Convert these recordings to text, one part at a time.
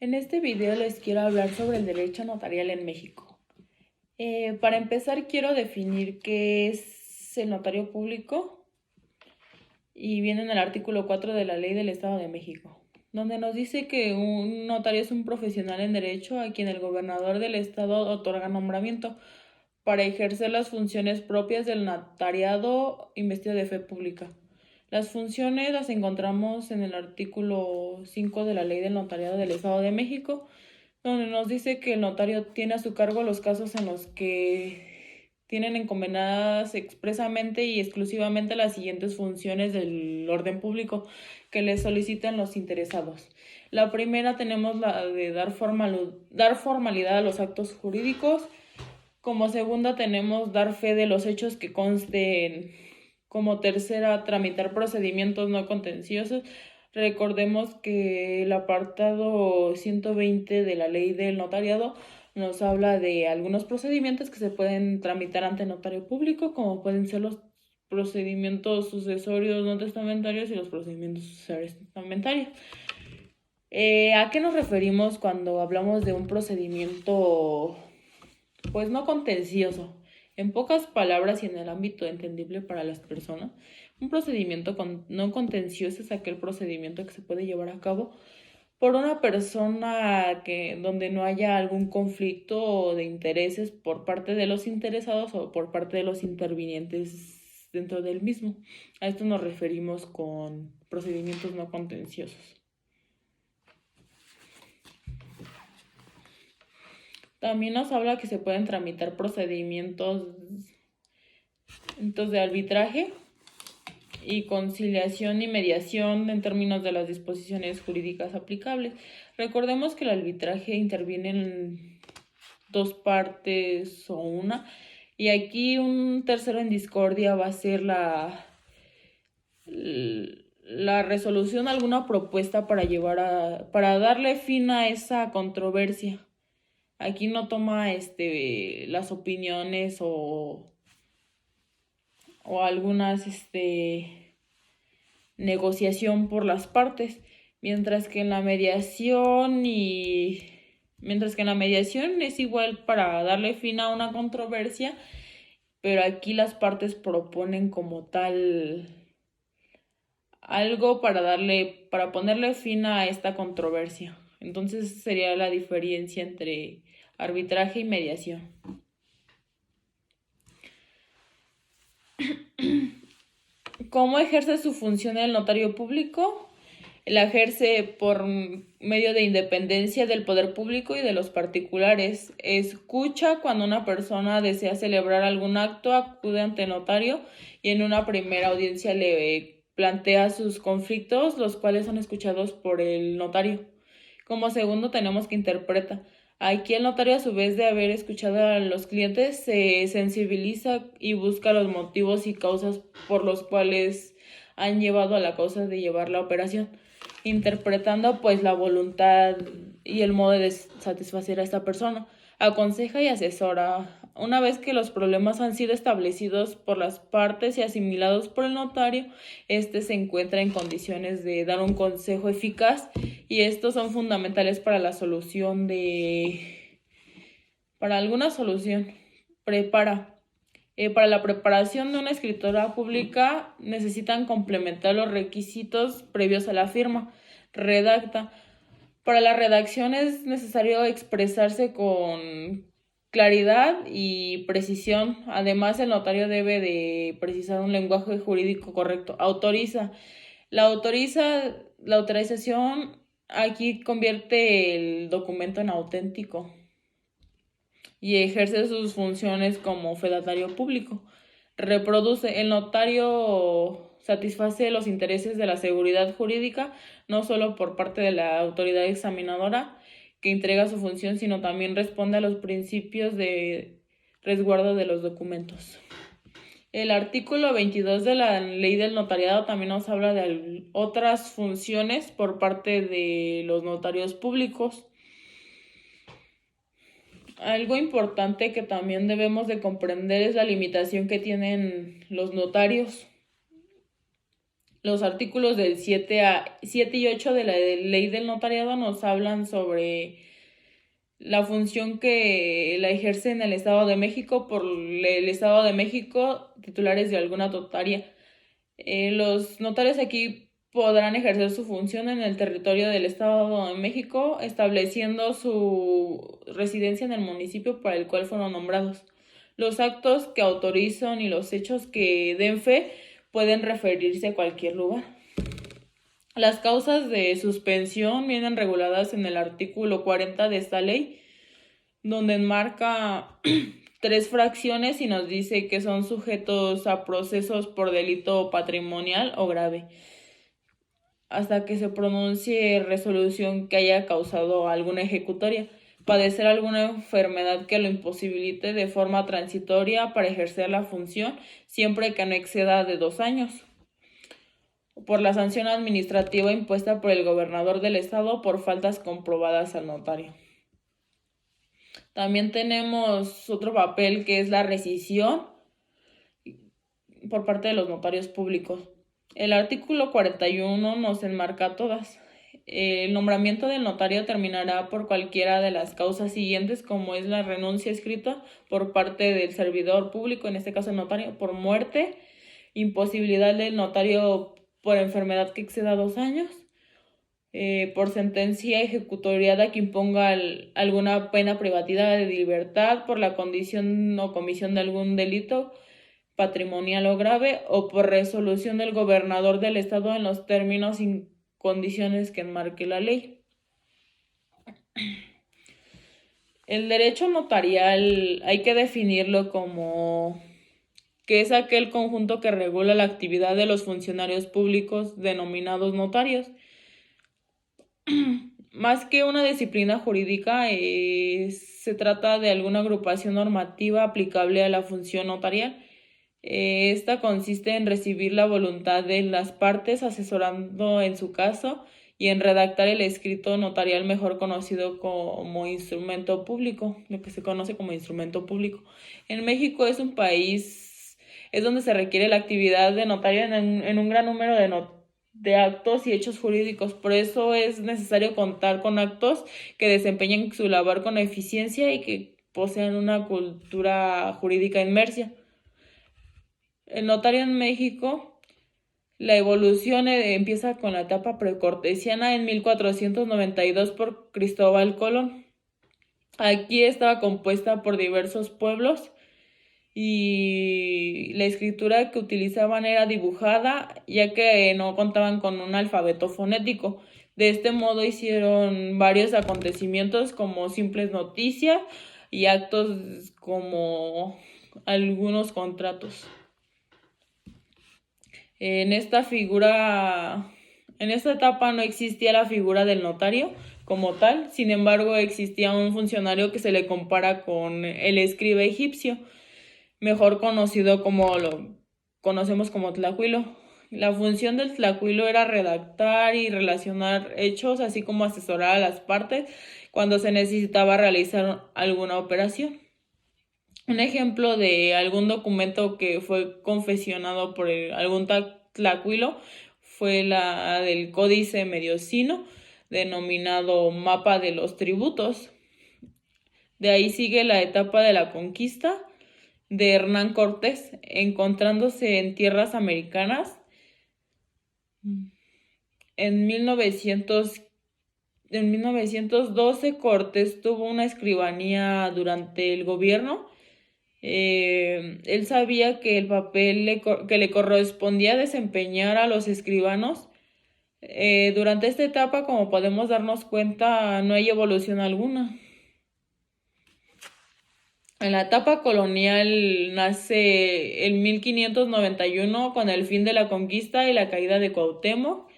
En este video les quiero hablar sobre el derecho notarial en México. Para empezar, quiero definir qué es el notario público y viene en el artículo 4 de la Ley del Estado de México, donde nos dice que un notario es un profesional en derecho a quien el gobernador del estado otorga nombramiento para ejercer las funciones propias del notariado investido de fe pública. Las funciones las encontramos en el artículo 5 de la Ley del Notariado del Estado de México, donde nos dice que el notario tiene a su cargo los casos en los que tienen encomendadas expresamente y exclusivamente las siguientes funciones del orden público que le solicitan los interesados. La primera tenemos la de dar formalidad a los actos jurídicos. Como segunda tenemos dar fe de los hechos que consten. Como tercera, tramitar procedimientos no contenciosos. Recordemos que el apartado 120 de la ley del notariado nos habla de algunos procedimientos que se pueden tramitar ante notario público, como pueden ser los procedimientos sucesorios no testamentarios y los procedimientos sucesorios testamentarios. ¿A qué nos referimos cuando hablamos de un procedimiento pues no contencioso? En pocas palabras y en el ámbito entendible para las personas, un procedimiento no contencioso es aquel procedimiento que se puede llevar a cabo por una persona donde no haya algún conflicto de intereses por parte de los interesados o por parte de los intervinientes dentro del mismo. A esto nos referimos con procedimientos no contenciosos. También nos habla que se pueden tramitar procedimientos de arbitraje y conciliación y mediación en términos de las disposiciones jurídicas aplicables. Recordemos que el arbitraje interviene en dos partes o una, y aquí un tercero en discordia va a ser la resolución de alguna propuesta para darle fin a esa controversia. Aquí no toma las opiniones o algunas negociación por las partes, mientras que en la mediación es igual para darle fin a una controversia, pero aquí las partes proponen como tal algo para ponerle fin a esta controversia. Entonces sería la diferencia entre arbitraje y mediación. ¿Cómo ejerce su función el notario público? La ejerce por medio de independencia del poder público y de los particulares. Escucha cuando una persona desea celebrar algún acto, acude ante el notario y en una primera audiencia le plantea sus conflictos, los cuales son escuchados por el notario. Como segundo tenemos que interpreta. Aquí el notario, a su vez de haber escuchado a los clientes, se sensibiliza y busca los motivos y causas por los cuales han llevado a la causa de llevar la operación, interpretando pues la voluntad y el modo de satisfacer a esta persona. Aconseja y asesora. Una vez que los problemas han sido establecidos por las partes y asimilados por el notario, este se encuentra en condiciones de dar un consejo eficaz, y estos son fundamentales para la solución para alguna solución. Para la preparación de una escritura pública necesitan complementar los requisitos previos a la firma. Redacta. Para la redacción es necesario expresarse con claridad y precisión. Además, el notario debe de precisar un lenguaje jurídico correcto. Autoriza. La autorización aquí convierte el documento en auténtico y ejerce sus funciones como fedatario público. Reproduce. El notario satisface los intereses de la seguridad jurídica, no solo por parte de la autoridad examinadora que entrega su función, sino también responde a los principios de resguardo de los documentos. El artículo 22 de la Ley del Notariado también nos habla de otras funciones por parte de los notarios públicos. Algo importante que también debemos de comprender es la limitación que tienen los notarios. Los artículos del 7 y 8 de la Ley del Notariado nos hablan sobre la función que la ejerce en el Estado de México por el Estado de México, titulares de alguna notaría. Los notarios aquí podrán ejercer su función en el territorio del Estado de México, estableciendo su residencia en el municipio para el cual fueron nombrados. Los actos que autorizan y los hechos que den fe pueden referirse a cualquier lugar. Las causas de suspensión vienen reguladas en el artículo 40 de esta ley, donde enmarca 3 fracciones y nos dice que son sujetos a procesos por delito patrimonial o grave, hasta que se pronuncie resolución que haya causado alguna ejecutoria, padecer alguna enfermedad que lo imposibilite de forma transitoria para ejercer la función, siempre que no exceda de 2 años, por la sanción administrativa impuesta por el gobernador del estado por faltas comprobadas al notario. También tenemos otro papel que es la rescisión por parte de los notarios públicos. El artículo 41 nos enmarca todas. El nombramiento del notario terminará por cualquiera de las causas siguientes, como es la renuncia escrita por parte del servidor público, en este caso el notario, por muerte, imposibilidad del notario por enfermedad que exceda 2 años, por sentencia ejecutoriada que imponga alguna pena privativa de libertad por la condición o comisión de algún delito patrimonial o grave, o por resolución del gobernador del estado en los términos y condiciones que enmarque la ley. El derecho notarial hay que definirlo como que es aquel conjunto que regula la actividad de los funcionarios públicos denominados notarios. Más que una disciplina jurídica, se trata de alguna agrupación normativa aplicable a la función notarial. Esta consiste en recibir la voluntad de las partes, asesorando en su caso, y en redactar el escrito notarial, mejor conocido como instrumento público, lo que se conoce como instrumento público. En México es donde se requiere la actividad de notario en un gran número de actos y hechos jurídicos. Por eso es necesario contar con actos que desempeñen su labor con eficiencia y que posean una cultura jurídica inmersa. El notario en México, la evolución empieza con la etapa precortesiana en 1492 por Cristóbal Colón. Aquí estaba compuesta por diversos pueblos y la escritura que utilizaban era dibujada, ya que no contaban con un alfabeto fonético. De este modo hicieron varios acontecimientos como simples noticias y actos como algunos contratos. En esta etapa no existía la figura del notario como tal, sin embargo existía un funcionario que se le compara con el escriba egipcio, mejor conocido como lo conocemos como tlacuilo. La función del tlacuilo era redactar y relacionar hechos, así como asesorar a las partes cuando se necesitaba realizar alguna operación. Un ejemplo de algún documento que fue confeccionado por algún tlacuilo fue la del Códice Mediocino, denominado Mapa de los Tributos. De ahí sigue la etapa de la conquista de Hernán Cortés, encontrándose en tierras americanas. En 1912 Cortés tuvo una escribanía durante el gobierno. Él sabía que el papel que le correspondía desempeñar a los escribanos. Durante esta etapa, como podemos darnos cuenta, no hay evolución alguna. En la etapa colonial nace en 1591 con el fin de la conquista y la caída de Cuauhtémoc.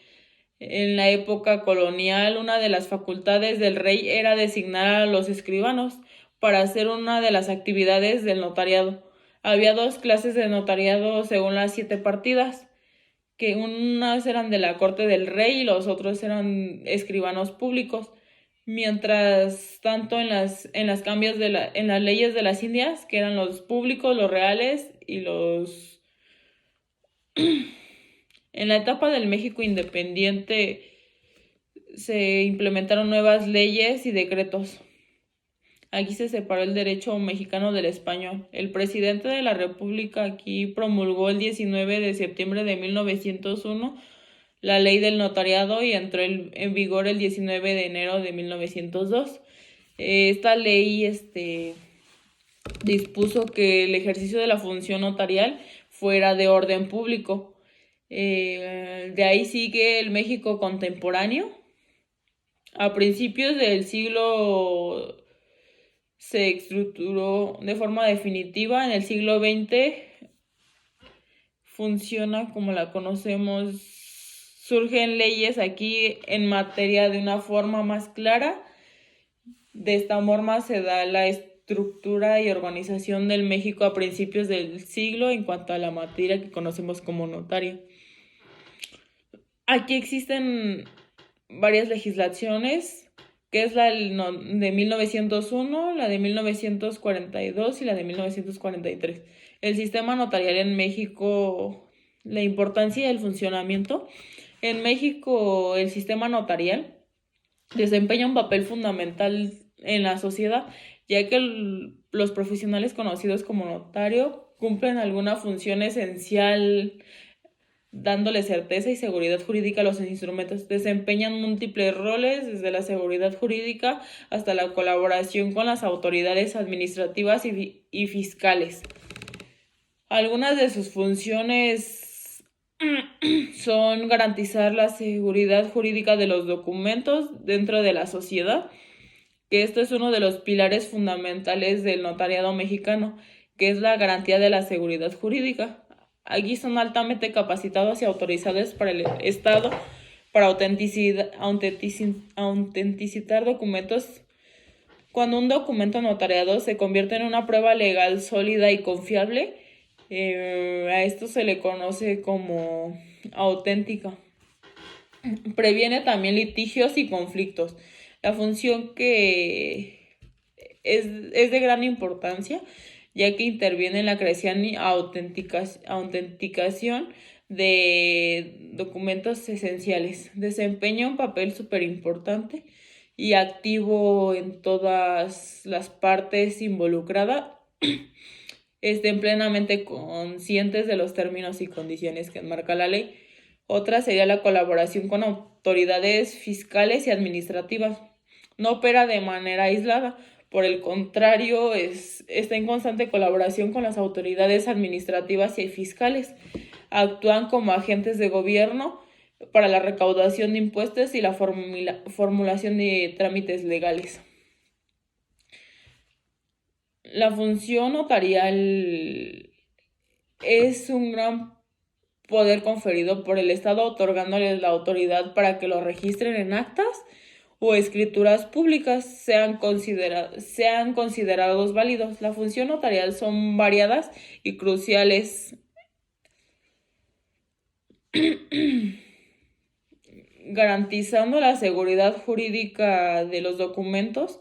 En la época colonial, una de las facultades del rey era designar a los escribanos para hacer una de las actividades del notariado. Había 2 clases de notariado según las 7 partidas, que unas eran de la corte del rey y los otros eran escribanos públicos. Mientras tanto, en las leyes de las Indias, que eran los públicos, los reales y los En la etapa del México independiente se implementaron nuevas leyes y decretos. Aquí se separó el derecho mexicano del español. El presidente de la República aquí promulgó el 19 de septiembre de 1901 la ley del notariado y entró en vigor el 19 de enero de 1902. Esta ley dispuso que el ejercicio de la función notarial fuera de orden público. De ahí sigue el México contemporáneo. A principios del siglo se estructuró de forma definitiva. En el siglo XX funciona como la conocemos. Surgen leyes aquí en materia de una forma más clara. De esta forma se da la estructura y organización del México a principios del siglo en cuanto a la materia que conocemos como notario. Aquí existen varias legislaciones, que es la de 1901, la de 1942 y la de 1943. El sistema notarial en México, la importancia y el funcionamiento. En México, el sistema notarial desempeña un papel fundamental en la sociedad, ya que los profesionales conocidos como notario cumplen alguna función esencial dándole certeza y seguridad jurídica a los instrumentos. Desempeñan múltiples roles, desde la seguridad jurídica hasta la colaboración con las autoridades administrativas y fiscales. Algunas de sus funciones son garantizar la seguridad jurídica de los documentos dentro de la sociedad, que esto es uno de los pilares fundamentales del notariado mexicano, que es la garantía de la seguridad jurídica. Aquí son altamente capacitados y autorizados para el Estado para autenticar documentos. Cuando un documento notariado se convierte en una prueba legal sólida y confiable, a esto se le conoce como auténtica. Previene también litigios y conflictos. La función que es de gran importancia, ya que interviene en la creación y autenticación de documentos esenciales. Desempeña un papel súper importante y activo en todas las partes involucradas. Estén plenamente conscientes de los términos y condiciones que enmarca la ley. Otra sería la colaboración con autoridades fiscales y administrativas. No opera de manera aislada, por el contrario, está en constante colaboración con las autoridades administrativas y fiscales. Actúan como agentes de gobierno para la recaudación de impuestos y la formulación de trámites legales. La función notarial es un gran poder conferido por el Estado, otorgándoles la autoridad para que lo registren en actas o escrituras públicas sean considerados válidos. La función notarial son variadas y cruciales, garantizando la seguridad jurídica de los documentos.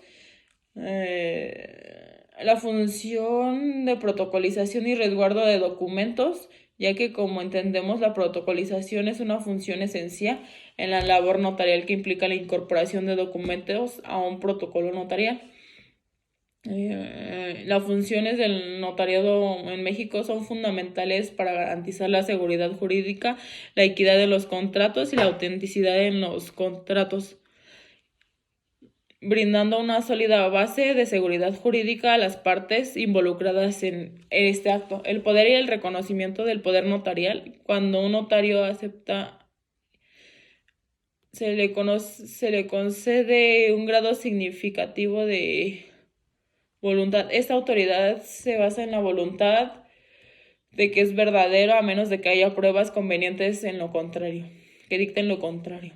La función de protocolización y resguardo de documentos, ya que como entendemos la protocolización es una función esencial en la labor notarial que implica la incorporación de documentos a un protocolo notarial. Las funciones del notariado en México son fundamentales para garantizar la seguridad jurídica, la equidad de los contratos y la autenticidad en los contratos, brindando una sólida base de seguridad jurídica a las partes involucradas en este acto. El poder y el reconocimiento del poder notarial. Cuando un notario acepta, se le concede un grado significativo de voluntad. Esta autoridad se basa en la voluntad de que es verdadero, a menos de que haya pruebas convenientes en lo contrario, que dicten lo contrario.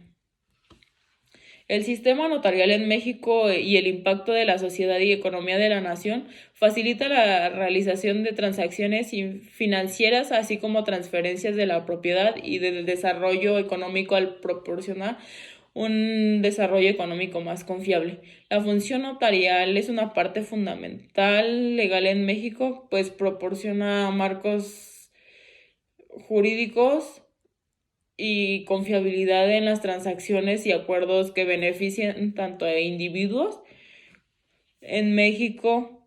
El sistema notarial en México y el impacto de la sociedad y economía de la nación facilita la realización de transacciones financieras, así como transferencias de la propiedad y del desarrollo económico al proporcionar un desarrollo económico más confiable. La función notarial es una parte fundamental legal en México, pues proporciona marcos jurídicos y confiabilidad en las transacciones y acuerdos que beneficien tanto a individuos. En México,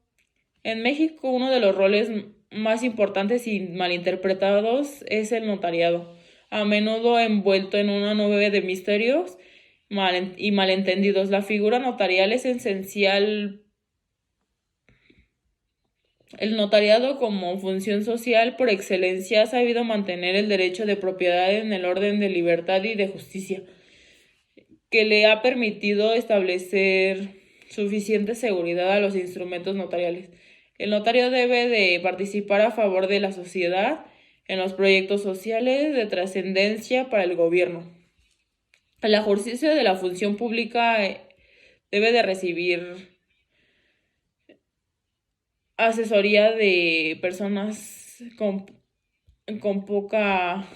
uno de los roles más importantes y malinterpretados es el notariado, a menudo envuelto en una nube de misterios y malentendidos. La figura notarial es esencial. El notariado, como función social por excelencia, ha sabido mantener el derecho de propiedad en el orden de libertad y de justicia, que le ha permitido establecer suficiente seguridad a los instrumentos notariales. El notario debe de participar a favor de la sociedad en los proyectos sociales de trascendencia para el gobierno. El ejercicio de la función pública debe de recibir asesoría de personas con poca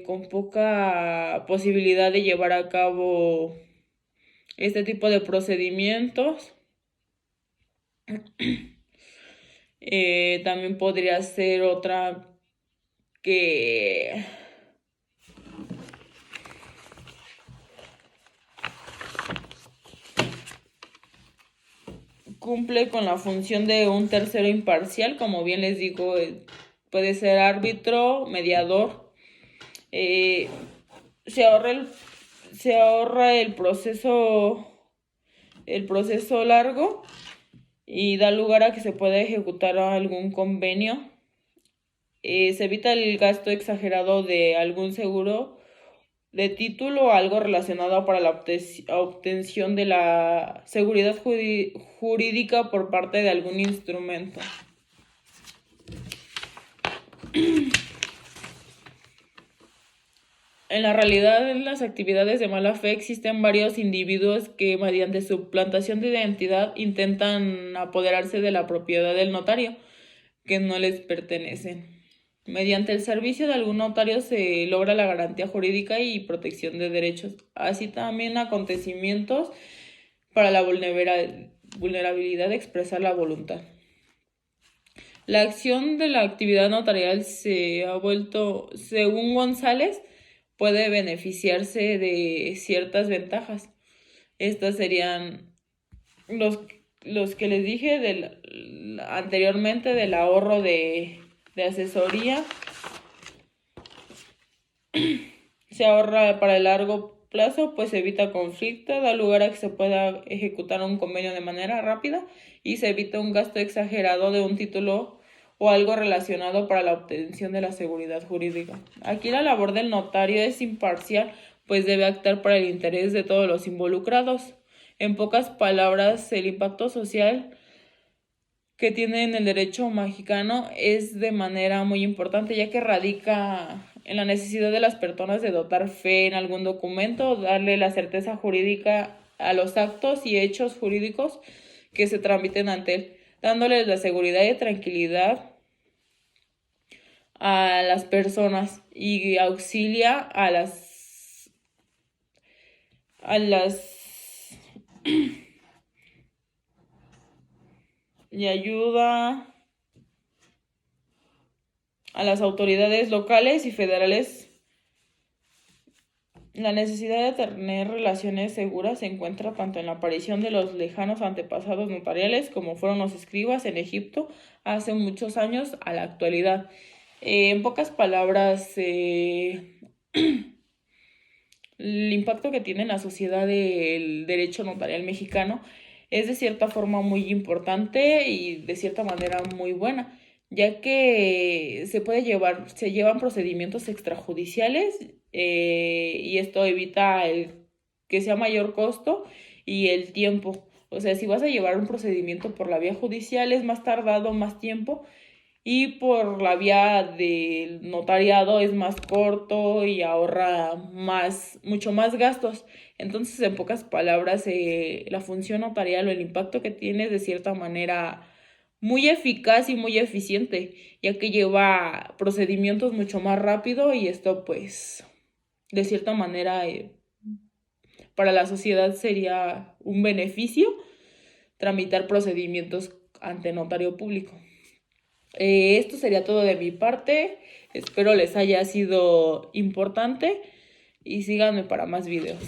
con poca posibilidad de llevar a cabo este tipo de procedimientos. También podría ser otra que cumple con la función de un tercero imparcial, como bien les digo, puede ser árbitro, mediador. Se ahorra el proceso largo y da lugar a que se pueda ejecutar algún convenio. Se evita el gasto exagerado de algún seguro de título o algo relacionado para la obtención de la seguridad jurídica por parte de algún instrumento. En la realidad, en las actividades de mala fe existen varios individuos que, mediante suplantación de identidad, intentan apoderarse de la propiedad del notario, que no les pertenecen. Mediante el servicio de algún notario se logra la garantía jurídica y protección de derechos, así también acontecimientos para la vulnerabilidad de expresar la voluntad. La acción de la actividad notarial se ha vuelto, según González, puede beneficiarse de ciertas ventajas. Estas serían los que les dije anteriormente del ahorro de asesoría. Se ahorra para el largo plazo, pues se evita conflicto, da lugar a que se pueda ejecutar un convenio de manera rápida y se evita un gasto exagerado de un título o algo relacionado para la obtención de la seguridad jurídica. Aquí la labor del notario es imparcial, pues debe actuar para el interés de todos los involucrados. En pocas palabras, el impacto social que tiene en el derecho mexicano es de manera muy importante, ya que radica en la necesidad de las personas de dotar fe en algún documento, darle la certeza jurídica a los actos y hechos jurídicos que se tramiten ante él, dándoles la seguridad y tranquilidad a las personas y auxilia a y ayuda a las autoridades locales y federales. La necesidad de tener relaciones seguras se encuentra tanto en la aparición de los lejanos antepasados notariales, como fueron los escribas en Egipto hace muchos años, a la actualidad. En pocas palabras, el impacto que tiene en la sociedad del derecho notarial mexicano es de cierta forma muy importante y de cierta manera muy buena, ya que se llevan procedimientos extrajudiciales, y esto evita que sea mayor costo y el tiempo. O sea, si vas a llevar un procedimiento por la vía judicial es más tardado, más tiempo, y por la vía del notariado es más corto y ahorra mucho más gastos. Entonces, en pocas palabras, la función notarial o el impacto que tiene es de cierta manera muy eficaz y muy eficiente, ya que lleva procedimientos mucho más rápido y esto pues de cierta manera para la sociedad sería un beneficio tramitar procedimientos ante notario público. Esto sería todo de mi parte. Espero les haya sido importante y síganme para más videos.